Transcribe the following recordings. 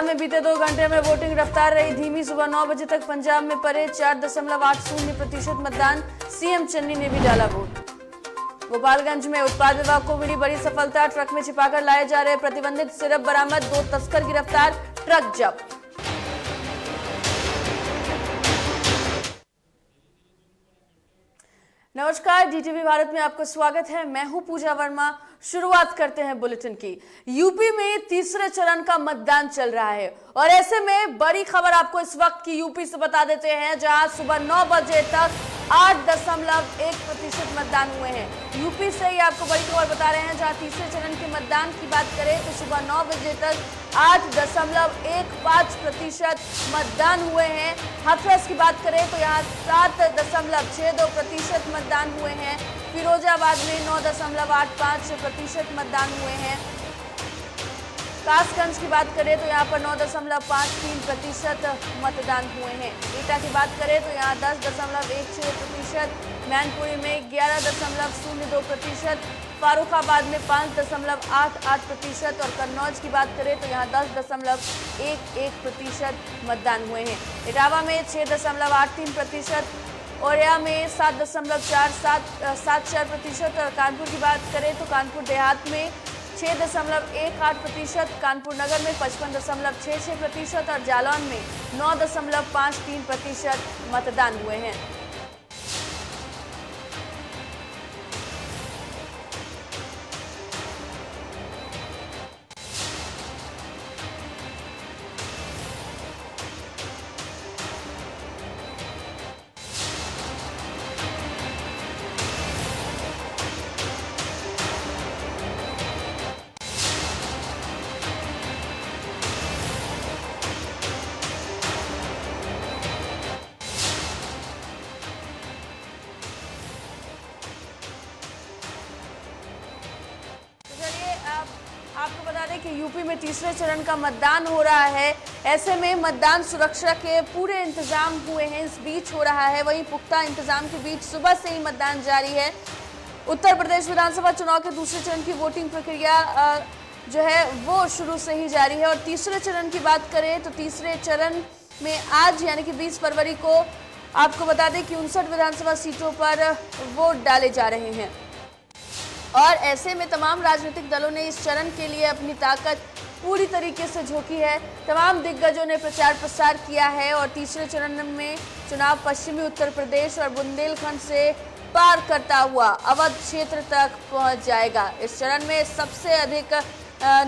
में बीते 2 घंटे में वोटिंग रफ्तार रही धीमी। सुबह 9 बजे तक पंजाब में पड़े 4.80% मतदान। सीएम चन्नी ने भी डाला वोट। गोपालगंज में उत्पाद विभाग को मिली बड़ी सफलता। ट्रक में छिपाकर लाए जा रहे प्रतिबंधित सिरप बरामद। 2 तस्कर गिरफ्तार, ट्रक जब्त। नमस्कार, डीटीवी भारत में आपका स्वागत है। मैं हूं पूजा वर्मा। शुरुआत करते हैं बुलेटिन की। यूपी में तीसरे चरण का मतदान चल रहा है और ऐसे में बड़ी खबर आपको इस वक्त की यूपी से बता देते हैं, जहां सुबह 9 बजे तक 8.1% मतदान हुए हैं। यूपी से ही आपको बड़ी खबर बता रहे हैं, जहां तीसरे चरण के मतदान की बात करें तो सुबह 9 बजे तक 8.15% मतदान हुए हैं। हाथरस की बात करें तो यहाँ 7.62% मतदान हुए हैं। फिरोजाबाद में 9.85% मतदान हुए हैं। कासगंज की बात करें तो यहाँ पर 9.53% मतदान हुए हैं। एटा की बात करें तो यहाँ 10.16%, मैनपुरी में 11.02%, फारुखाबाद में 5.88% और कन्नौज की बात करें तो यहाँ 10.11% मतदान हुए हैं। इटावा में 6.83%, औरैया में 7.74% और कानपुर की बात करें तो कानपुर देहात में 6.18%, कानपुर नगर में 55.66% और जालौन में 9.53% मतदान हुए हैं। आपको बता दें कि यूपी में तीसरे चरण का मतदान हो रहा है। ऐसे में मतदान सुरक्षा के पूरे इंतजाम हुए हैं, इस बीच हो रहा है। वहीं पुख्ता इंतजाम के बीच सुबह से ही मतदान जारी है। उत्तर प्रदेश विधानसभा चुनाव के दूसरे चरण की वोटिंग प्रक्रिया जो है वो शुरू से ही जारी है। और तीसरे चरण की बात करें तो तीसरे चरण में आज यानी कि 20 फरवरी को आपको बता दें कि 59 विधानसभा सीटों पर वोट डाले जा रहे हैं। और ऐसे में तमाम राजनीतिक दलों ने इस चरण के लिए अपनी ताकत पूरी तरीके से झोंकी है। तमाम दिग्गजों ने प्रचार प्रसार किया है और तीसरे चरण में चुनाव पश्चिमी उत्तर प्रदेश और बुंदेलखंड से पार करता हुआ अवध क्षेत्र तक पहुंच जाएगा। इस चरण में सबसे अधिक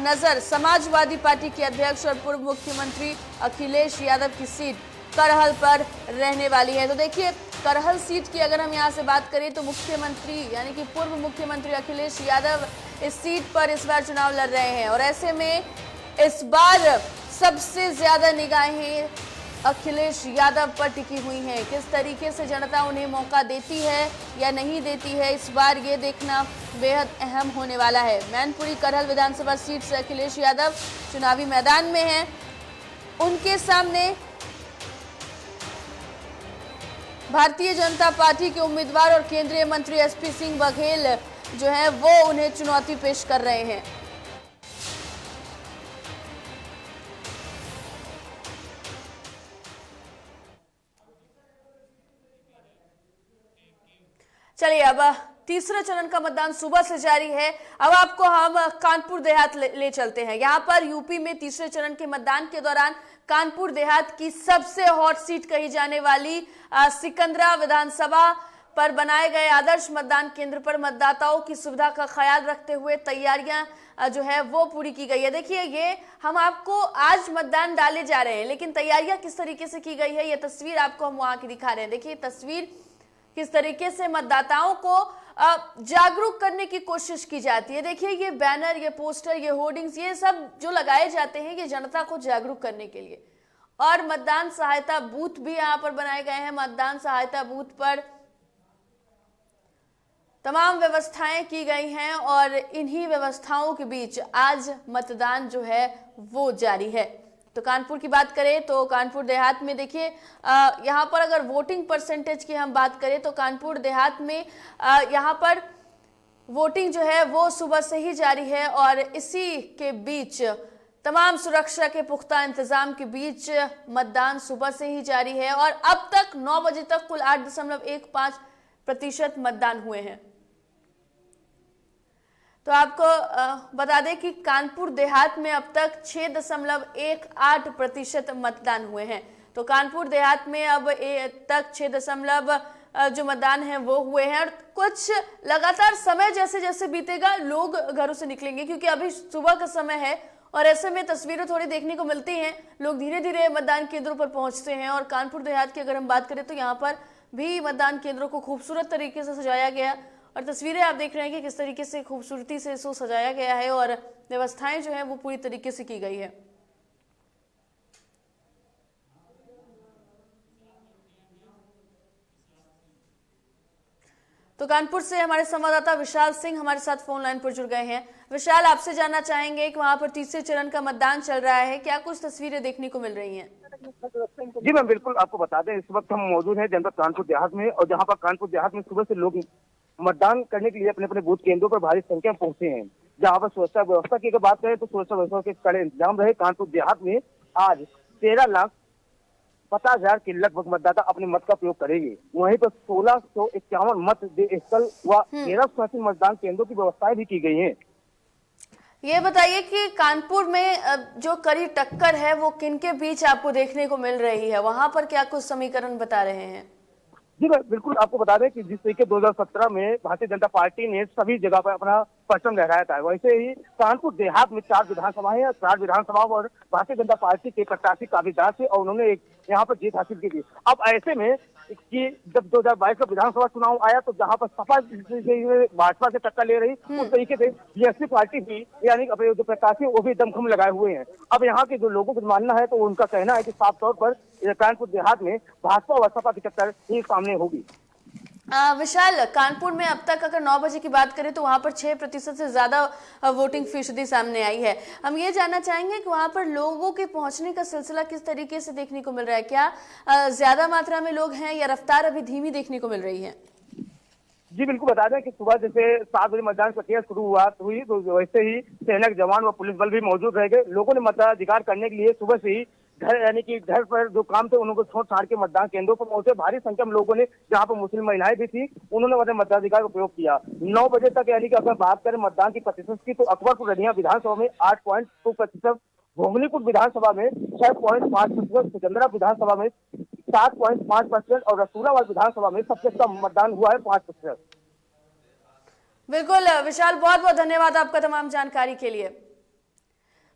नजर समाजवादी पार्टी के अध्यक्ष और पूर्व मुख्यमंत्री अखिलेश यादव की सीट करहल पर रहने वाली है। तो देखिए, करहल सीट की अगर हम यहाँ से बात करें तो मुख्यमंत्री यानी कि पूर्व मुख्यमंत्री अखिलेश यादव इस सीट पर इस बार चुनाव लड़ रहे हैं और ऐसे में इस बार सबसे ज्यादा निगाहें अखिलेश यादव पर टिकी हुई हैं। किस तरीके से जनता उन्हें मौका देती है या नहीं देती है, इस बार ये देखना बेहद अहम होने वाला है। मैनपुरी करहल विधानसभा सीट से अखिलेश यादव चुनावी मैदान में हैं। उनके सामने भारतीय जनता पार्टी के उम्मीदवार और केंद्रीय मंत्री एसपी सिंह बघेल जो है वो उन्हें चुनौती पेश कर रहे हैं। चलिए, अब तीसरे चरण का मतदान सुबह से जारी है। अब आपको हम कानपुर देहात ले चलते हैं। यहाँ पर यूपी में तीसरे चरण के मतदान के दौरान कानपुर देहात की सबसे हॉट सीट कही जाने वाली सिकंदरा विधानसभा पर बनाए गए आदर्श मतदान केंद्र पर मतदाताओं की सुविधा का ख्याल रखते हुए तैयारियां जो है वो पूरी की गई है। देखिए, ये हम आपको आज मतदान डाले जा रहे हैं, लेकिन तैयारियां किस तरीके से की गई है ये तस्वीर आपको हम वहां की दिखा रहे हैं। देखिए तस्वीर किस तरीके से मतदाताओं को जागरूक करने की कोशिश की जाती है। देखिए, ये बैनर, ये पोस्टर, ये होर्डिंग्स, ये सब जो लगाए जाते हैं ये जनता को जागरूक करने के लिए। और मतदान सहायता बूथ भी यहाँ पर बनाए गए हैं। मतदान सहायता बूथ पर तमाम व्यवस्थाएं की गई हैं और इन्हीं व्यवस्थाओं के बीच आज मतदान जो है वो जारी है। तो कानपुर की बात करें तो कानपुर देहात में देखिए, यहाँ पर अगर वोटिंग परसेंटेज की हम बात करें तो कानपुर देहात में यहाँ पर वोटिंग जो है वो सुबह से ही जारी है और इसी के बीच तमाम सुरक्षा के पुख्ता इंतजाम के बीच मतदान सुबह से ही जारी है और अब तक 9 बजे तक कुल 8.15% मतदान हुए हैं। तो आपको बता दें कि कानपुर देहात में अब तक 6.18% मतदान हुए हैं। तो कानपुर देहात में अब तक 6 जो मतदान है वो हुए हैं और कुछ लगातार समय जैसे जैसे बीतेगा लोग घरों से निकलेंगे, क्योंकि अभी सुबह का समय है और ऐसे में तस्वीरें थोड़ी देखने को मिलती हैं। लोग धीरे धीरे मतदान केंद्रों पर पहुंचते हैं और कानपुर देहात की अगर हम बात करें तो यहाँ पर भी मतदान केंद्रों को खूबसूरत तरीके से सजाया गया और तस्वीरें आप देख रहे हैं कि किस तरीके से खूबसूरती से इसको सजाया गया है और व्यवस्थाएं जो है वो पूरी तरीके से की गई है। तो कानपुर से हमारे संवाददाता विशाल सिंह हमारे साथ फोन लाइन पर जुड़ गए हैं। विशाल, आपसे जानना चाहेंगे कि वहां पर तीसरे चरण का मतदान चल रहा है, क्या कुछ तस्वीरें देखने को मिल रही हैं? जी मैम, बिल्कुल आपको बता दें, इस वक्त हम मौजूद हैं जनपद कानपुर देहात में और जहां पर कानपुर देहात में सुबह से लोग मतदान करने के लिए अपने अपने बूथ केंद्रों पर भारी संख्या में पहुंचे हैं। जहां पर सुरक्षा व्यवस्था की अगर बात करें तो सुरक्षा व्यवस्था के कड़े इंतजाम रहे। कानपुर देहात में आज 13,50,000 के लगभग मतदाता अपने मत का प्रयोग करेंगे। वहीं पर 1651 मत स्थल व 1380 मतदान केंद्रों की व्यवस्थाएं भी की गई हैं। ये बताइए कि कानपुर में जो कड़ी टक्कर है वो किनके बीच आपको देखने को मिल रही है, वहां पर क्या कुछ समीकरण बता रहे हैं? जी बिल्कुल आपको बता दें कि जिस तरीके 2017 में भारतीय जनता पार्टी ने सभी जगह पर अपना परचम लहराया था, वैसे ही कानपुर देहात में 4 विधानसभाएं हैं। 4 विधानसभाओं और भारतीय जनता पार्टी के प्रत्याशी काबिज थे और उन्होंने यहाँ पर जीत हासिल की थी। अब ऐसे में कि जब 2022 का विधानसभा चुनाव आया तो जहाँ पर सपा भाजपा से टक्कर ले रही, उस तरीके से बीएसपी पार्टी भी यानी अपने जो प्रत्याशी वो भी दमखम लगाए हुए हैं। अब यहाँ के जो लोगों को मानना है तो उनका कहना है कि साफ तौर पर कानपुर देहात में भाजपा और सपा की टक्कर ही सामने होगी। विशाल, कानपुर में अब तक अगर 9 बजे की बात करें तो वहां पर 6% से ज्यादा वोटिंग फीसदी सामने आई है। हम ये जानना चाहेंगे कि वहां पर लोगों के पहुंचने का सिलसिला किस तरीके से देखने को मिल रहा है, क्या ज्यादा मात्रा में लोग हैं या रफ्तार अभी धीमी देखने को मिल रही है? जी बिल्कुल बता दें कि सुबह जैसे 7 बजे मतदान प्रक्रिया शुरू हुई तो वैसे ही सेना के जवान व पुलिस बल भी मौजूद रह गए। लोगों ने मताधिकार करने के लिए सुबह से ही घर यानी कि घर पर जो काम थे उनको छोड़ छाड़ के मतदान केंद्रों पर पहुंचे। भारी संख्या में लोगों ने, जहां पर मुस्लिम महिलाएं भी थी, उन्होंने अपने मताधिकार का प्रयोग किया। 9 बजे तक यानी कि अगर बात करें मतदान की प्रतिशत की तो अकबरपुर रनिया विधानसभा में 8.2%, भोगलीपुर विधानसभा में 6.5%, सिकंदरा विधानसभा में 7.5% और रसूलाबाद विधानसभा में सबसे कम मतदान हुआ है 5%। बिल्कुल विशाल, बहुत बहुत धन्यवाद आपका तमाम जानकारी के लिए।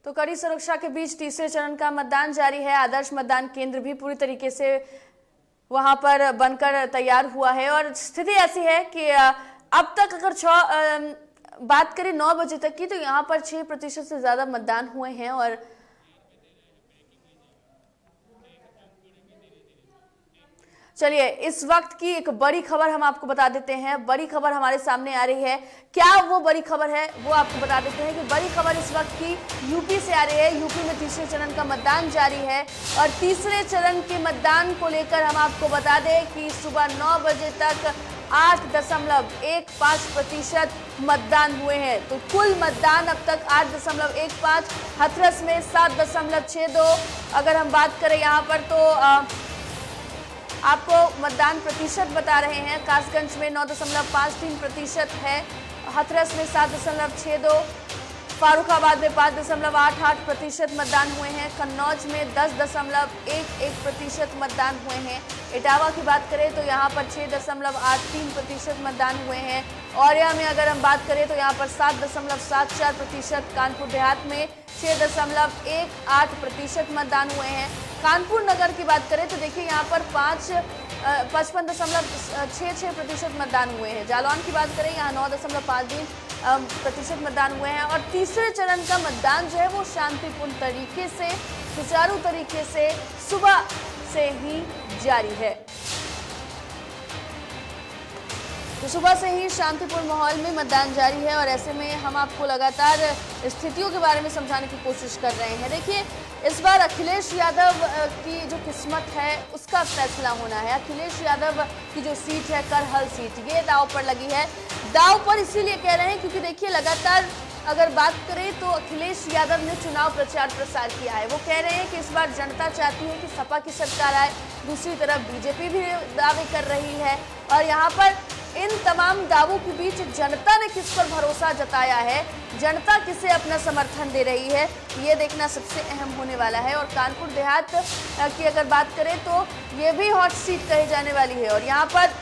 तो कड़ी सुरक्षा के बीच तीसरे चरण का मतदान जारी है। आदर्श मतदान केंद्र भी पूरी तरीके से वहां पर बनकर तैयार हुआ है और स्थिति ऐसी है कि अब तक अगर बात करें 9 बजे तक की तो यहाँ पर 6% से ज्यादा मतदान हुए हैं। और चलिए, इस वक्त की एक बड़ी खबर हम आपको बता देते हैं। बड़ी खबर हमारे सामने आ रही है। क्या वो बड़ी खबर है वो आपको बता देते हैं कि बड़ी खबर इस वक्त की यूपी से आ रही है। यूपी में तीसरे चरण का मतदान जारी है और तीसरे चरण के मतदान को लेकर हम आपको बता दें कि सुबह 9 बजे तक 8.15% मतदान हुए हैं। तो कुल मतदान अब तक 8.15, हाथरस में 7.62। अगर हम बात करें यहाँ पर तो आपको मतदान प्रतिशत बता रहे हैं। कासगंज में 9.53% है, हाथरस में 7.62, फारुखाबाद में 5.88% मतदान हुए हैं, कन्नौज में 10.11% मतदान हुए हैं। इटावा की बात करें तो यहाँ पर 6.83% मतदान हुए हैं। औरैया में अगर हम बात करें तो यहाँ पर 7.74%, कानपुर देहात में 6.18% मतदान हुए हैं। कानपुर नगर की बात करें तो देखिए यहाँ पर 55.66% मतदान हुए हैं। जालौन की बात करें यहाँ 9.53% मतदान हुए हैं। और तीसरे चरण का मतदान जो है वो शांतिपूर्ण तरीके से, सुचारू तरीके से सुबह से ही जारी है। तो सुबह से ही शांतिपूर्ण माहौल में मतदान जारी है और ऐसे में हम आपको लगातार स्थितियों के बारे में समझाने की कोशिश कर रहे हैं। देखिए, इस बार अखिलेश यादव की जो किस्मत है उसका फैसला होना है। अखिलेश यादव की जो सीट है, करहल सीट, ये दांव पर लगी है। दांव पर इसीलिए कह रहे हैं क्योंकि देखिए लगातार अगर बात करें तो अखिलेश यादव ने चुनाव प्रचार प्रसार किया है। वो कह रहे हैं कि इस बार जनता चाहती है कि सपा की सरकार आए। दूसरी तरफ बीजेपी भी दावे कर रही है और यहाँ पर इन तमाम दावों के बीच जनता ने किस पर भरोसा जताया है, जनता किसे अपना समर्थन दे रही है, ये देखना सबसे अहम होने वाला है। और कानपुर देहात की अगर बात करें तो ये भी हॉट सीट कही जाने वाली है। और यहाँ पर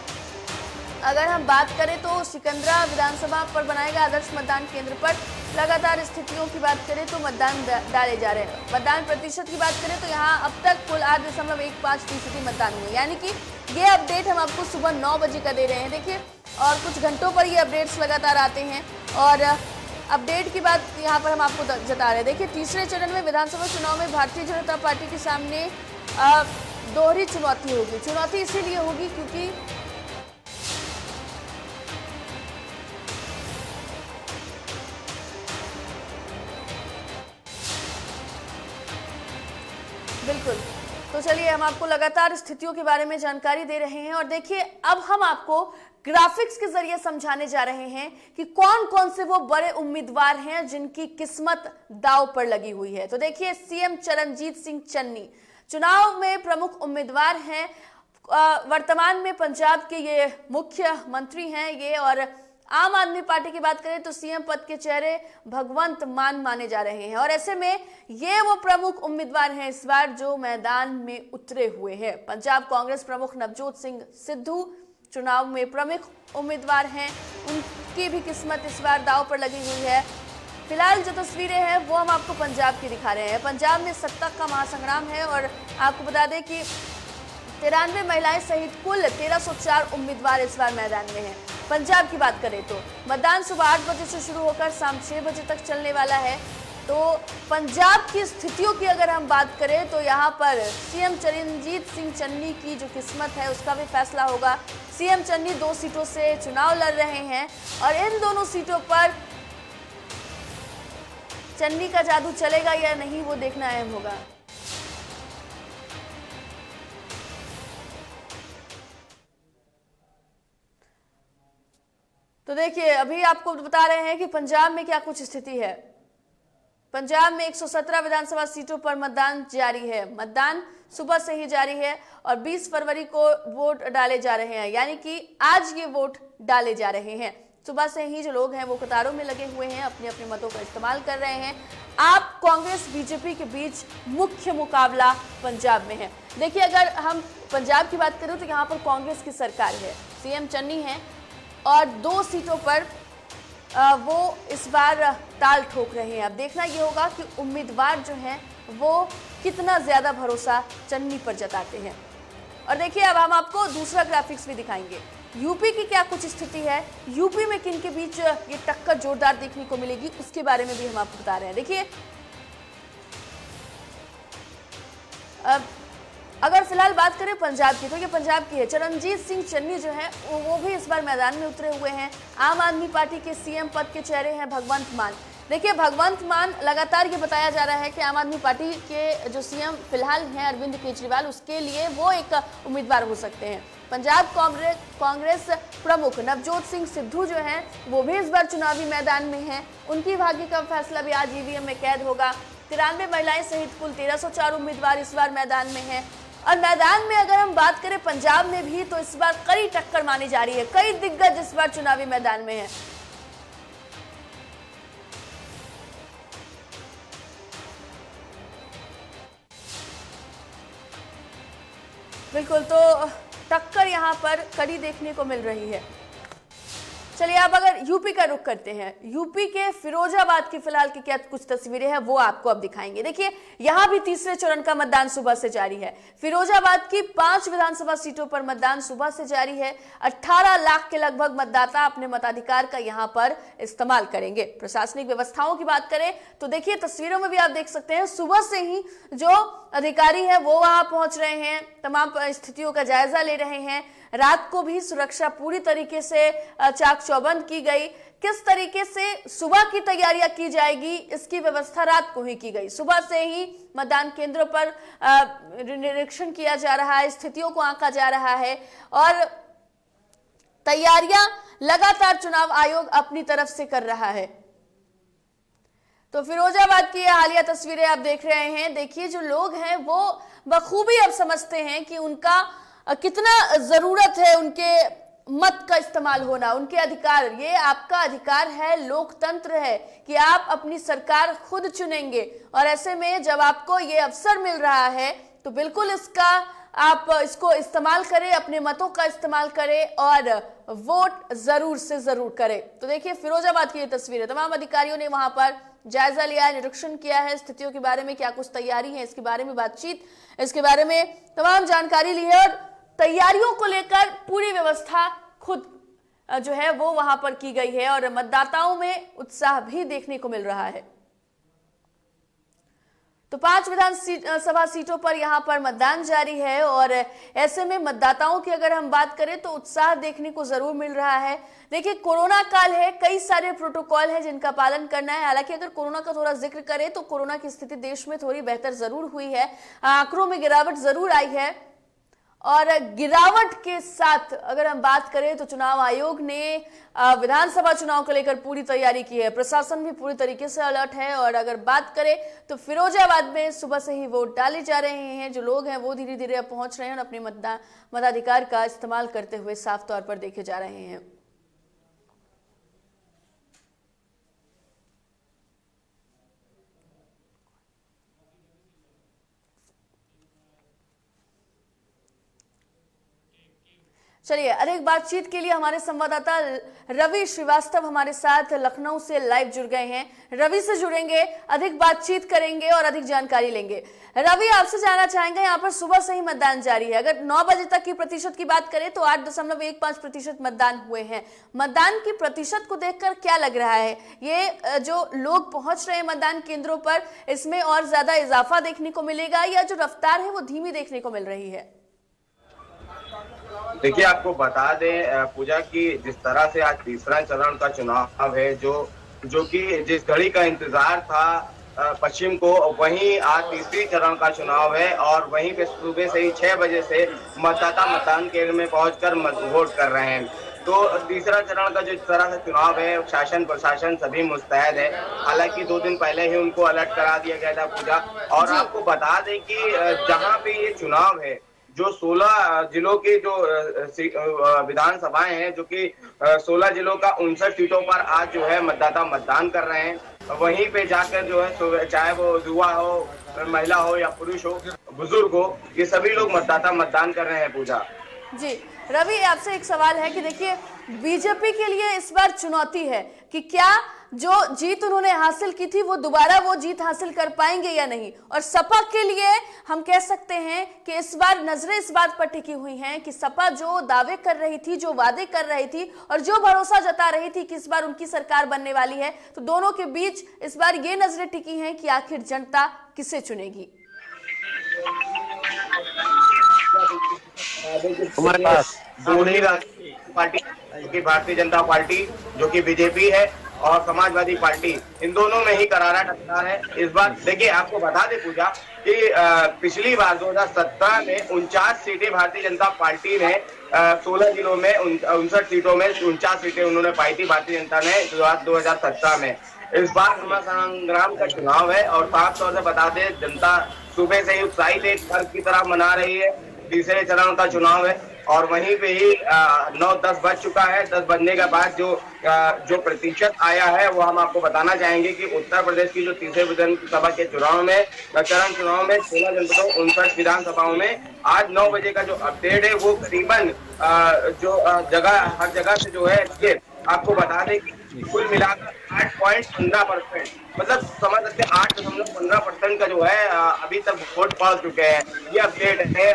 अगर हम बात करें तो सिकंदरा विधानसभा पर बनाए गए आदर्श मतदान केंद्र पर लगातार स्थितियों की बात करें तो मतदान डाले जा रहे हैं। मतदान प्रतिशत की बात करें तो यहाँ अब तक कुल 8.15% मतदान हुए, यानी कि ये अपडेट हम आपको सुबह 9 बजे का दे रहे हैं। देखिए, और कुछ घंटों पर ये अपडेट्स लगातार आते हैं और अपडेट की बात यहाँ पर हम आपको जता रहे हैं। देखिए, तीसरे चरण में विधानसभा चुनाव में भारतीय जनता पार्टी के सामने दोहरी चुनौती होगी। चुनौती इसीलिए होगी क्योंकि बिल्कुल, तो चलिए हम आपको लगातार स्थितियों के बारे में जानकारी दे रहे हैं। और देखिए, अब हम आपको ग्राफिक्स के जरिए समझाने जा रहे हैं कि कौन कौन से वो बड़े उम्मीदवार हैं जिनकी किस्मत दांव पर लगी हुई है। तो देखिए, सीएम चरणजीत सिंह चन्नी चुनाव में प्रमुख उम्मीदवार हैं। वर्तमान में पंजाब के ये मुख्यमंत्री हैं ये। और आम आदमी पार्टी की बात करें तो सीएम पद के चेहरे भगवंत मान माने जा रहे हैं। और ऐसे में ये वो प्रमुख उम्मीदवार हैं इस बार जो मैदान में उतरे हुए हैं। पंजाब कांग्रेस प्रमुख नवजोत सिंह सिद्धू चुनाव में प्रमुख उम्मीदवार हैं, उनकी भी किस्मत इस बार दांव पर लगी हुई है। फिलहाल जो तस्वीरें हैं वो हम आपको पंजाब की दिखा रहे हैं। पंजाब में सत्ता का महासंग्राम है और आपको बता दें कि 93 महिलाएं सहित कुल 1304 उम्मीदवार इस बार मैदान में हैं। पंजाब की बात करें तो मतदान सुबह 8 बजे से शुरू होकर शाम 6 बजे तक चलने वाला है। तो पंजाब की स्थितियों की अगर हम बात करें तो यहाँ पर सीएम चरणजीत सिंह चन्नी की जो किस्मत है उसका भी फैसला होगा। सीएम चन्नी 2 सीटों से चुनाव लड़ रहे हैं और इन दोनों सीटों पर चन्नी का जादू चलेगा या नहीं वो देखना अहम होगा। तो देखिए, अभी आपको बता रहे हैं कि पंजाब में क्या कुछ स्थिति है। पंजाब में 117 विधानसभा सीटों पर मतदान जारी है। मतदान सुबह से ही जारी है और 20 फरवरी को वोट डाले जा रहे हैं, यानी कि आज ये वोट डाले जा रहे हैं। सुबह से ही जो लोग हैं वो कतारों में लगे हुए हैं, अपने अपने मतों का इस्तेमाल कर रहे हैं। आप कांग्रेस बीजेपी के बीच मुख्य मुकाबला पंजाब में है। देखिए, अगर हम पंजाब की बात करें तो यहाँ पर कांग्रेस की सरकार है, सीएम चन्नी है और 2 सीटों पर वो इस बार ताल ठोक रहे हैं। अब देखना ये होगा कि उम्मीदवार जो हैं वो कितना ज्यादा भरोसा चन्नी पर जताते हैं। और देखिए, अब हम आपको दूसरा ग्राफिक्स भी दिखाएंगे। यूपी की क्या कुछ स्थिति है, यूपी में किन के बीच ये टक्कर जोरदार देखने को मिलेगी, उसके बारे में भी हम आपको बता रहे हैं। देखिए, अगर फिलहाल बात करें पंजाब की तो ये पंजाब की है। चरणजीत सिंह चन्नी जो है वो भी इस बार मैदान में उतरे हुए हैं। आम आदमी पार्टी के सीएम पद के चेहरे हैं भगवंत मान। देखिए, भगवंत मान लगातार ये बताया जा रहा है कि आम आदमी पार्टी के जो सीएम फिलहाल हैं अरविंद केजरीवाल, उसके लिए वो एक उम्मीदवार हो सकते हैं। पंजाब कांग्रेस प्रमुख नवजोत सिंह सिद्धू जो हैं वो भी इस बार चुनावी मैदान में हैं। उनकी भाग्य का फैसला भी आज ईवीएम में कैद होगा। 93 महिलाएं सहित कुल 1304 उम्मीदवार इस बार मैदान में हैं। और मैदान में अगर हम बात करें पंजाब में भी तो इस बार कड़ी टक्कर मानी जा रही है। कई दिग्गज इस बार चुनावी मैदान में हैं। बिल्कुल, तो टक्कर यहां पर कड़ी देखने को मिल रही है। चलिए, अब अगर यूपी का रुख करते हैं, यूपी के फिरोजाबाद की फिलहाल की क्या कुछ तस्वीरें हैं वो आपको अब दिखाएंगे। देखिए, यहां भी तीसरे चरण का मतदान सुबह से जारी है। फिरोजाबाद की 5 विधानसभा सीटों पर मतदान सुबह से जारी है। 18 लाख के लगभग मतदाता अपने मताधिकार का यहां पर इस्तेमाल करेंगे। प्रशासनिक व्यवस्थाओं की बात करें तो देखिए, तस्वीरों में भी आप देख सकते हैं, सुबह से ही जो अधिकारी है वो वहां पहुंच रहे हैं, तमाम स्थितियों का जायजा ले रहे हैं। रात को भी सुरक्षा पूरी तरीके से चाक चौबंद की गई। किस तरीके से सुबह की तैयारियां की जाएगी इसकी व्यवस्था रात को ही की गई। सुबह से ही मतदान केंद्रों पर निरीक्षण किया जा रहा है, स्थितियों को आंका जा रहा है और तैयारियां लगातार चुनाव आयोग अपनी तरफ से कर रहा है। तो फिरोजाबाद की ये हालिया तस्वीरें आप देख रहे हैं। देखिए, जो लोग हैं वो बखूबी अब समझते हैं कि उनका कितना जरूरत है उनके मत का इस्तेमाल होना, उनके अधिकार। ये आपका अधिकार है, लोकतंत्र है कि आप अपनी सरकार खुद चुनेंगे। और ऐसे में जब आपको ये अवसर मिल रहा है तो बिल्कुल आप इसको इस्तेमाल करें, अपने मतों का इस्तेमाल करें और वोट जरूर से जरूर करें। तो देखिए, फिरोजाबाद की ये तस्वीरें, तमाम अधिकारियों ने वहां पर जायजा लिया है, निरीक्षण किया है, स्थितियों के बारे में क्या कुछ तैयारी है इसके बारे में बातचीत, इसके बारे में तमाम जानकारी ली है। और तैयारियों को लेकर पूरी व्यवस्था खुद जो है वो वहां पर की गई है और मतदाताओं में उत्साह भी देखने को मिल रहा है। तो 5 विधानसभा सीटों पर यहां पर मतदान जारी है और ऐसे में मतदाताओं की अगर हम बात करें तो उत्साह देखने को जरूर मिल रहा है। देखिए, कोरोना काल है, कई सारे प्रोटोकॉल हैं जिनका पालन करना है। हालांकि अगर कोरोना का थोड़ा जिक्र करें तो कोरोना की स्थिति देश में थोड़ी बेहतर जरूर हुई है, आंकड़ों में गिरावट जरूर आई है। और गिरावट के साथ अगर हम बात करें तो चुनाव आयोग ने विधानसभा चुनाव को लेकर पूरी तैयारी की है, प्रशासन भी पूरी तरीके से अलर्ट है। और अगर बात करें तो फिरोजाबाद में सुबह से ही वोट डाले जा रहे हैं। जो लोग हैं वो धीरे धीरे अब पहुंच रहे हैं और अपने मताधिकार का इस्तेमाल करते हुए साफ तौर पर देखे जा रहे हैं। चलिए, अधिक बातचीत के लिए हमारे संवाददाता रवि श्रीवास्तव हमारे साथ लखनऊ से लाइव जुड़ गए हैं। रवि से जुड़ेंगे, अधिक बातचीत करेंगे और अधिक जानकारी लेंगे। रवि, आपसे जानना चाहेंगे, यहाँ पर सुबह से ही मतदान जारी है। अगर 9 बजे तक की प्रतिशत की बात करें तो 8.15% मतदान हुए हैं। मतदान की प्रतिशत को देखकर क्या लग रहा है? ये जो लोग पहुंच रहे हैं मतदान केंद्रों पर, इसमें और ज्यादा इजाफा देखने को मिलेगा या जो रफ्तार है वो धीमी देखने को मिल रही है? देखिए, आपको बता दें पूजा की, जिस तरह से आज तीसरा चरण का चुनाव है, जो कि जिस घड़ी का इंतजार था पश्चिम को, वहीं आज तीसरी चरण का चुनाव है और वहीं पे सुबह से ही 6 बजे से मतदाता मतदान केंद्र में पहुंचकर वोट कर रहे हैं। तो तीसरा चरण का जो इस तरह से चुनाव है, शासन प्रशासन सभी मुस्तैद है। हालांकि 2 दिन पहले ही उनको अलर्ट करा दिया गया था पूजा। और आपको बता दें कि जहां पे ये चुनाव है, जो 16 जिलों की जो विधानसभाएं हैं, जो कि 16 जिलों का 59 सीटों पर आज जो है मतदाता मतदान कर रहे हैं। वहीं पे जाकर जो है, चाहे वो युवा हो, महिला हो या पुरुष हो, बुजुर्ग हो, ये सभी लोग मतदाता मतदान कर रहे हैं पूजा। जी रवि, आपसे एक सवाल है कि देखिए, बीजेपी के लिए इस बार चुनौती है कि क्या जो जीत उन्होंने हासिल की थी वो दोबारा वो जीत हासिल कर पाएंगे या नहीं। और सपा के लिए हम कह सकते हैं कि इस बार नजरें इस बात पर टिकी हुई हैं कि सपा जो दावे कर रही थी, जो वादे कर रही थी और जो भरोसा जता रही थी कि इस बार उनकी सरकार बनने वाली है, तो दोनों के बीच इस बार ये नजरें टिकी हैं कि आखिर जनता किसे चुनेगी। हमारे पास दोनों ही पार्टी, भारतीय जनता पार्टी जो कि बीजेपी है और समाजवादी पार्टी, इन दोनों में ही करारा टक्कर है इस बार। देखिए, आपको बता दें पूजा कि पिछली बार 2017 में 49 सीटें भारतीय जनता पार्टी ने 16 जिलों में 59 सीटों में 49 सीटें उन्होंने पाई थी भारतीय जनता ने 2017 में। इस बार संग्राम का चुनाव है और साफ तौर से बता दें, जनता सुबह से ही उत्साहित है, पर्व की तरह मना रही है। तीसरे चरण का चुनाव है और वहीं पे ही 9-10 बज चुका है। 10 बजने के बाद जो प्रतिशत आया है वो हम आपको बताना चाहेंगे कि उत्तर प्रदेश की जो तीसरे विधानसभा के चुनाव में, चरण चुनाव में 16 जनपदों 59 विधानसभाओं में आज 9 बजे का जो अपडेट है वो करीबन हर जगह से जो है, आपको बता दें कि कुल मिलाकर 8.15%, मतलब समझ सकते हैं 8.15% का जो है अभी तक वोट पड़ चुके हैं। ये अपडेट है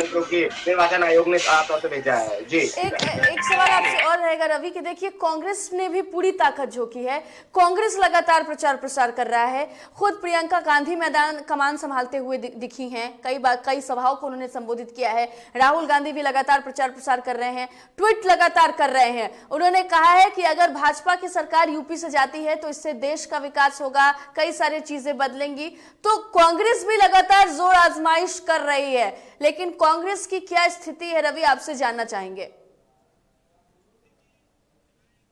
जो कि निर्वाचन आयोग ने साफ तौर से भेजा है। जी, एक सवाल आपसे और रहेगा रवि कि देखिए, कांग्रेस ने भी पूरी ताकत झोंकी है। कांग्रेस लगातार प्रचार प्रसार कर रहा है। खुद प्रियंका गांधी मैदान कमान संभालते हुए दिखी हैं, कई सभाओं को उन्होंने संबोधित किया है। राहुल गांधी भी लगातार प्रचार प्रसार कर रहे हैं, ट्वीट लगातार कर रहे हैं। उन्होंने कहा है कि अगर भाजपा की सरकार यूपी से जाती है तो इससे देश का विकास होगा, कई सारी चीजें बदलेंगी। तो कांग्रेस भी लगातार जोर आजमाइश कर रही है, लेकिन कांग्रेस की क्या स्थिति है रवि, आपसे जानना चाहेंगे।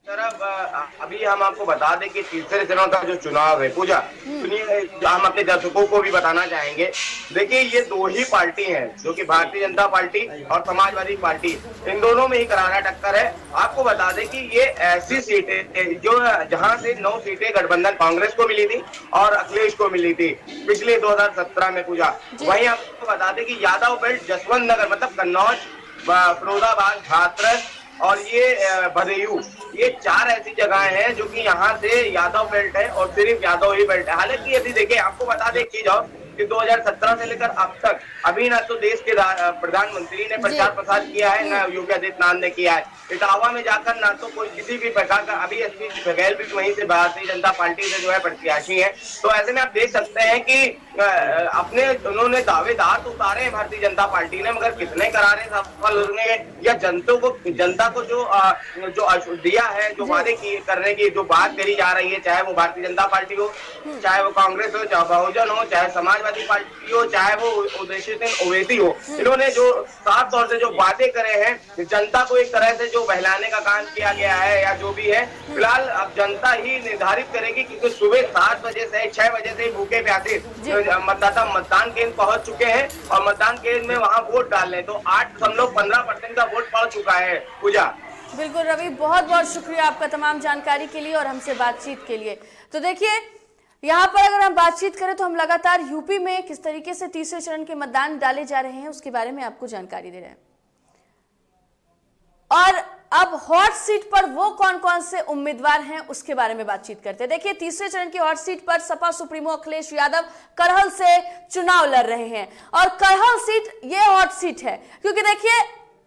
तरफ अभी हम आपको बता दें कि तीसरे चरण का जो चुनाव है, पूजा सुनिए, हम अपने दर्शकों को भी बताना चाहेंगे। देखिए, ये दो ही पार्टी हैं, जो कि भारतीय जनता पार्टी और समाजवादी पार्टी, इन दोनों में ही करारा टक्कर है। आपको बता दें कि ये ऐसी सीटें जो जहां से 9 सीटें गठबंधन कांग्रेस को मिली थी और अखिलेश को मिली थी पिछले 2017 में, पूजा। वहीं आपको बता दें कि यादव बेल्ट, जसवंत नगर मतलब कन्नौज, फिरोजाबाद, हाथरस और ये बदायूं, ये 4 ऐसी जगहें हैं जो कि यहाँ से यादव बेल्ट है और सिर्फ यादव ही बेल्ट है। हालांकि यदि देखिए, आपको बता दें की जाओ कि 2017 से लेकर अब तक अभी ना तो देश के प्रधानमंत्री ने प्रचार प्रसार किया है, ना योगी आदित्यनाथ ने किया है। इटावा में जाकर ना तो कोई किसी भी प्रकार का, अभी एसपी बघेल भी वहीं से भारतीय जनता पार्टी से जो है प्रत्याशी है। तो ऐसे में आप देख सकते हैं कि अपने उन्होंने दावेदार तो उतारे हैं भारतीय जनता पार्टी ने, मगर कितने करारे सफल होंगे या जनता को जो दिया है, जो वादे करने की जो बात करी जा रही है, चाहे वो भारतीय जनता पार्टी हो, चाहे वो कांग्रेस हो, चाहे बहुजन हो, चाहे समाजवादी पार्टी हो, चाहे वो उद्देश्यहीन ओवैसी हो, इन्होंने जो साफ तौर से जो वादे करे हैं, जनता को एक तरह से जो बहलाने का काम किया गया है या जो भी है, फिलहाल अब जनता ही निर्धारित करेगी। क्योंकि सुबह 7 बजे से 6 बजे से भूखे प्यासे मतदाता मतदान केंद्र पहुंच चुके हैं और मतदान केंद्र में वहां वोट डालने, तो 8.15% का वोट पड़ चुका है, पूजा। बिल्कुल रवि, बहुत बहुत शुक्रिया आपका तमाम जानकारी के लिए और हमसे बातचीत के लिए। तो देखिए, यहाँ पर अगर हम बातचीत करें तो हम लगातार यूपी में किस तरीके से तीसरे चरण के मतदान डाले जा रहे हैं उसके बारे में आपको जानकारी दे रहे हैं। और अब हॉट सीट पर वो कौन कौन से उम्मीदवार हैं उसके बारे में बातचीत करते हैं। देखिए, तीसरे चरण की हॉट सीट पर सपा सुप्रीमो अखिलेश यादव करहल से चुनाव लड़ रहे हैं और करहल सीट ये हॉट सीट है क्योंकि देखिए,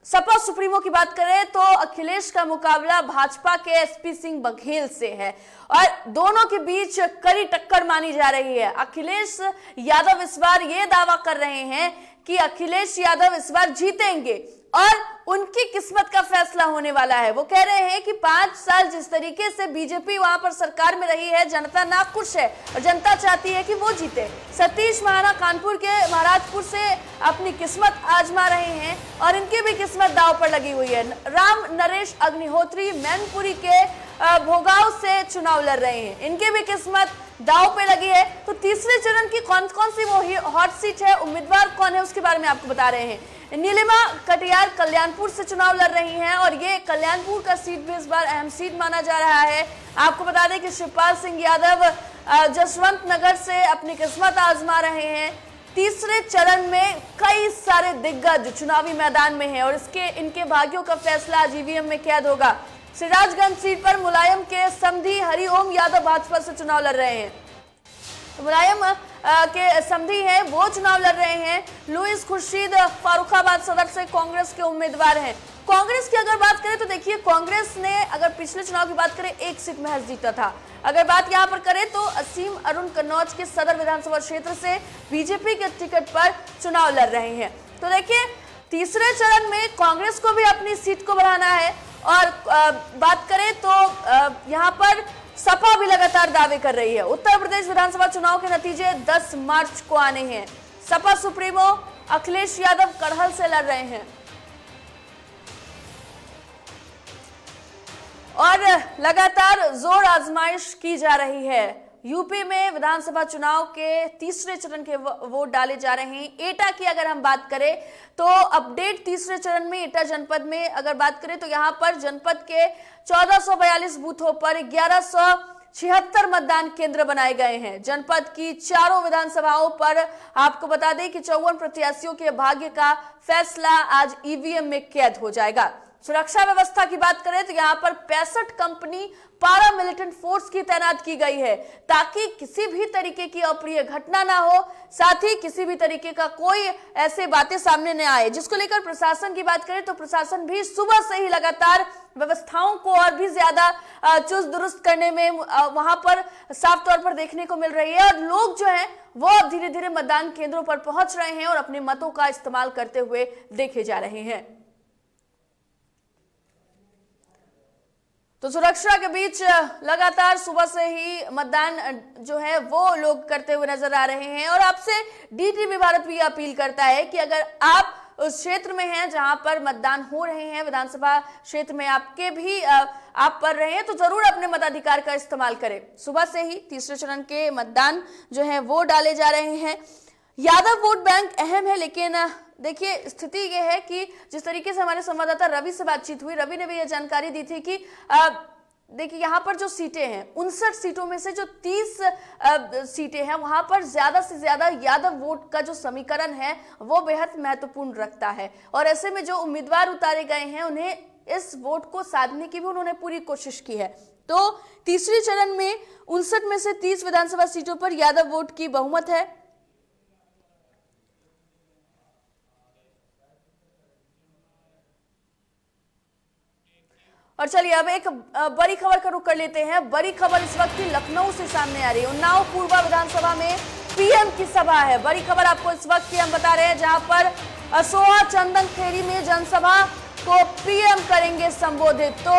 सपा सुप्रीमो की बात करें तो अखिलेश का मुकाबला भाजपा के एसपी सिंह बघेल से है और दोनों के बीच कड़ी टक्कर मानी जा रही है। अखिलेश यादव इस बार ये दावा कर रहे हैं कि अखिलेश यादव इस बार जीतेंगे और उनकी किस्मत का फैसला होने वाला है। वो कह रहे हैं कि 5 साल जिस तरीके से बीजेपी वहां पर सरकार में रही है, जनता नाखुश है और जनता चाहती है कि वो जीते। सतीश महाना कानपुर के महाराजपुर से अपनी किस्मत आजमा रहे हैं और इनकी भी किस्मत दांव पर लगी हुई है। राम नरेश अग्निहोत्री मैनपुरी के भोगाव से चुनाव लड़ रहे हैं, इनकी भी किस्मत दांव पे लगी है। तो तीसरे चरण की कौन कौन सी वो हॉट सीट है, उम्मीदवार कौन है, उसके बारे में आपको बता रहे हैं। नीलिमा कटियार कल्याणपुर से चुनाव लड़ रही हैं और ये कल्याणपुर का सीट भी इस बार अहम सीट माना जा रहा है। आपको बता दें कि शिवपाल सिंह यादव जसवंत नगर से अपनी किस्मत आजमा रहे हैं। तीसरे चरण में कई सारे दिग्गज चुनावी मैदान में हैं और इनके भाग्यों का फैसला आज ईवीएम में कैद होगा। सिराजगंज सीट पर मुलायम के समधी हरिओम यादव भाजपा से चुनाव लड़ रहे हैं। मुलायम के समधी हैं, वो चुनाव लड़ रहे हैं। लुइस खुर्शीद फारुखाबाद सदर से कांग्रेस के उम्मीदवार हैं। कांग्रेस की अगर बात करें तो देखिए, कांग्रेस ने अगर पिछले चुनाव की बात करें 1 सीट महज जीता था। अगर बात यहां पर करें तो असीम अरुण कन्नौज के सदर विधानसभा क्षेत्र से बीजेपी के टिकट पर चुनाव लड़ रहे हैं। तो देखिए, तीसरे चरण में कांग्रेस को भी अपनी सीट को बढ़ाना है और बात करें तो यहाँ पर सपा भी लगातार दावे कर रही है। उत्तर प्रदेश विधानसभा चुनाव के नतीजे 10 मार्च को आने हैं। सपा सुप्रीमो अखिलेश यादव करहल से लड़ रहे हैं और लगातार जोर आजमाइश की जा रही है। यूपी में विधानसभा चुनाव के तीसरे चरण के वोट डाले जा रहे हैं। एटा की अगर हम बात करें तो अपडेट तीसरे चरण में एटा जनपद में अगर बात करें तो यहां पर जनपद के 1442 बूथों पर 1176 मतदान केंद्र बनाए गए हैं। जनपद की चारों विधानसभाओं पर आपको बता दें कि 54 प्रत्याशियों के भाग्य का फैसला आज ईवीएम में कैद हो जाएगा। सुरक्षा व्यवस्था की बात करें तो यहाँ पर 65 कंपनी पारा मिलिटेंट फोर्स की तैनात की गई है ताकि किसी भी तरीके की अप्रिय घटना ना हो, साथ ही किसी भी तरीके का कोई ऐसे बातें सामने न आए। जिसको लेकर प्रशासन की बात करें तो प्रशासन भी सुबह से ही लगातार व्यवस्थाओं को और भी ज्यादा चुस्त दुरुस्त करने में वहां पर साफ तौर पर देखने को मिल रही है और लोग जो हैं वो अब धीरे धीरे मतदान केंद्रों पर पहुंच रहे हैं और अपने मतों का इस्तेमाल करते हुए देखे जा रहे हैं। तो सुरक्षा के बीच लगातार सुबह से ही मतदान जो है वो लोग करते हुए नजर आ रहे हैं और आपसे डीटीवी भारत भी अपील करता है कि अगर आप उस क्षेत्र में हैं जहां पर मतदान हो रहे हैं, विधानसभा क्षेत्र में आपके भी आप पढ़ रहे हैं, तो जरूर अपने मताधिकार का इस्तेमाल करें। सुबह से ही तीसरे चरण के मतदान जो है वो डाले जा रहे हैं। यादव वोट बैंक अहम है, लेकिन देखिए स्थिति यह है कि जिस तरीके से हमारे संवाददाता रवि से बातचीत हुई, रवि ने भी यह जानकारी दी थी कि देखिए यहाँ पर जो सीटें हैं 59 सीटों में से जो 30 सीटें हैं वहां पर ज्यादा से ज्यादा यादव वोट का जो समीकरण है वो बेहद महत्वपूर्ण रखता है, और ऐसे में जो उम्मीदवार उतारे गए हैं उन्हें इस वोट को साधने की भी उन्होंने पूरी कोशिश की है। तो तीसरे चरण में 59 में से 30 विधानसभा सीटों पर यादव वोट की बहुमत है। और चलिए अब एक बड़ी खबर का रुख कर लेते हैं। बड़ी खबर इस वक्त लखनऊ से सामने आ रही है। उन्नाव पूर्वा विधानसभा में पीएम की सभा है। बड़ी खबर आपको इस वक्त की हम बता रहे हैं, जहां पर असोहा चंदन खेरी में जनसभा को पीएम करेंगे संबोधित। तो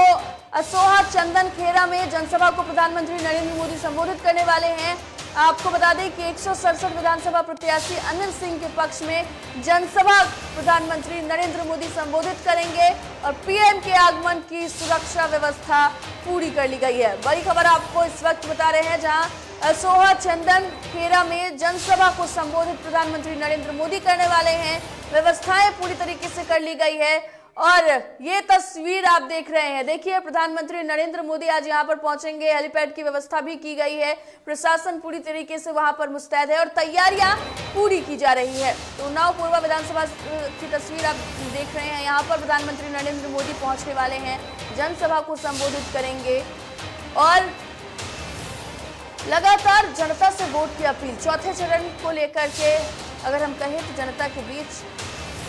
असोहा चंदन खेरा में जनसभा को प्रधानमंत्री नरेंद्र मोदी संबोधित करने वाले हैं। आपको बता दें कि 167 विधानसभा प्रत्याशी अनिल सिंह के पक्ष में जनसभा प्रधानमंत्री नरेंद्र मोदी संबोधित करेंगे, और पीएम के आगमन की सुरक्षा व्यवस्था पूरी कर ली गई है। बड़ी खबर आपको इस वक्त बता रहे हैं, जहां असोहा चंदन खेरा में जनसभा को संबोधित प्रधानमंत्री नरेंद्र मोदी करने वाले हैं। व्यवस्थाएं पूरी तरीके से कर ली गई है, और ये तस्वीर आप देख रहे हैं, देखिए प्रधानमंत्री नरेंद्र मोदी आज यहां पर पहुंचेंगे। हेलीपैड की व्यवस्था भी की गई है, प्रशासन पूरी तरीके से वहां पर मुस्तैद है और तैयारियां पूरी की जा रही है। तो उन्नाव पूर्वा विधानसभा की तस्वीर आप देख रहे हैं, यहाँ पर प्रधानमंत्री नरेंद्र मोदी पहुंचने वाले हैं, जनसभा को संबोधित करेंगे और लगातार जनता से वोट की अपील। चौथे चरण को लेकर के अगर हम कहें तो जनता के बीच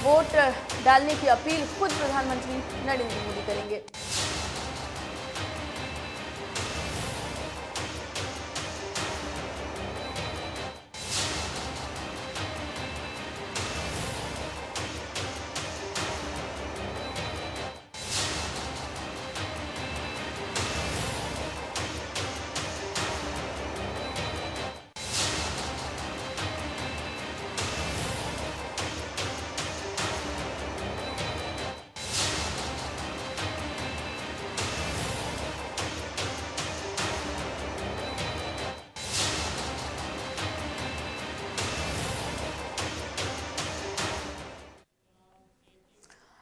वोट डालने की अपील खुद प्रधानमंत्री नरेंद्र मोदी करेंगे।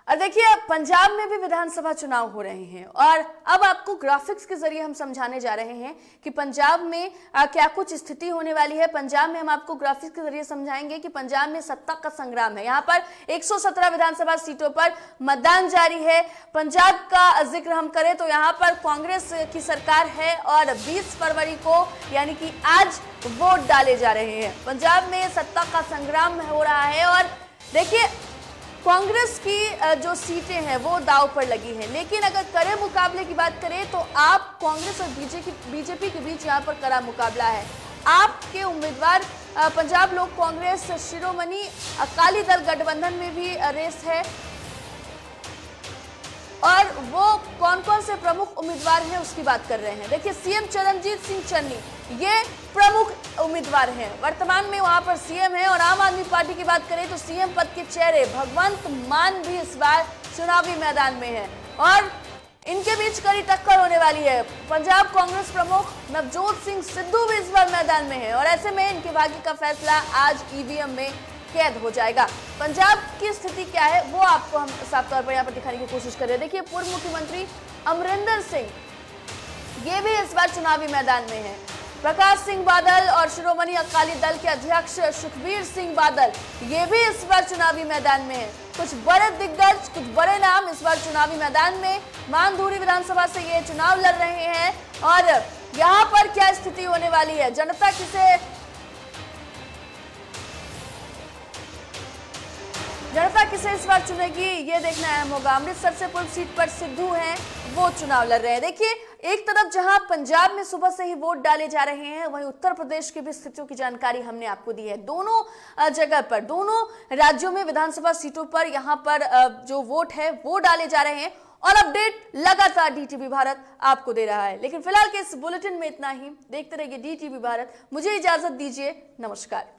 और देखिए पंजाब में भी विधानसभा चुनाव हो रहे हैं, और अब आपको ग्राफिक्स के जरिए हम समझाने जा रहे हैं कि पंजाब में क्या कुछ स्थिति होने वाली है। पंजाब में हम आपको ग्राफिक्स के जरिए समझाएंगे कि पंजाब में सत्ता का संग्राम है। यहाँ पर 117 विधानसभा सीटों पर मतदान जारी है। पंजाब का जिक्र हम करें तो यहाँ पर कांग्रेस की सरकार है, और 20 फरवरी को यानी कि आज वोट डाले जा रहे हैं। पंजाब में सत्ता का संग्राम हो रहा है, और देखिए कांग्रेस की जो सीटें हैं वो दांव पर लगी हैं, लेकिन अगर कड़े मुकाबले की बात करें तो आप कांग्रेस और बीजेपी के बीच यहाँ पर कड़ा मुकाबला है। आपके उम्मीदवार पंजाब लोक कांग्रेस शिरोमणि अकाली दल गठबंधन में भी रेस है, और वो कौन कौन से प्रमुख उम्मीदवार हैं उसकी बात कर रहे हैं। देखिए सीएम चरणजीत सिंह चन्नी ये प्रमुख उम्मीदवार हैं, वर्तमान में वहां पर सीएम हैं। और आम आदमी पार्टी की बात करें तो सीएम पद के चेहरे भगवंत मान भी इस बार चुनावी मैदान में हैं, और इनके बीच कड़ी टक्कर होने वाली है। पंजाब कांग्रेस प्रमुख नवजोत सिंह सिद्धू भी इस बार मैदान में है, और ऐसे में इनके भाग्य का फैसला आज ईवीएम में कैद हो जाएगा। पंजाब की स्थिति क्या है वो आपको हम साफ तौर पर यहाँ पर दिखाने की कोशिश कर रहे हैं। देखिए पूर्व मुख्यमंत्री अमरिंदर सिंह ये भी इस बार चुनावी मैदान में है। प्रकाश सिंह बादल और शिरोमणि अकाली दल के अध्यक्ष सुखबीर सिंह बादल ये भी इस बार चुनावी मैदान में है। कुछ बड़े दिग्गज, कुछ बड़े नाम इस बार चुनावी मैदान में मानधुरी विधानसभा से ये चुनाव लड़ रहे हैं, और यहाँ पर क्या स्थिति होने वाली है, जनता किसे इस बार चुनेगी ये देखना अहम होगा। अमृतसर से पूर्व सीट पर सिद्धू हैं, वो चुनाव लड़ रहे हैं। देखिए एक तरफ जहां पंजाब में सुबह से ही वोट डाले जा रहे हैं, वहीं उत्तर प्रदेश की भी स्थितियों की जानकारी हमने आपको दी है। दोनों जगह पर, दोनों राज्यों में विधानसभा सीटों पर यहां पर जो वोट है वो डाले जा रहे हैं, और अपडेट लगातार डीटीवी भारत आपको दे रहा है। लेकिन फिलहाल के इस बुलेटिन में इतना ही। देखते रहिए डीटीवी भारत। मुझे इजाजत दीजिए, नमस्कार।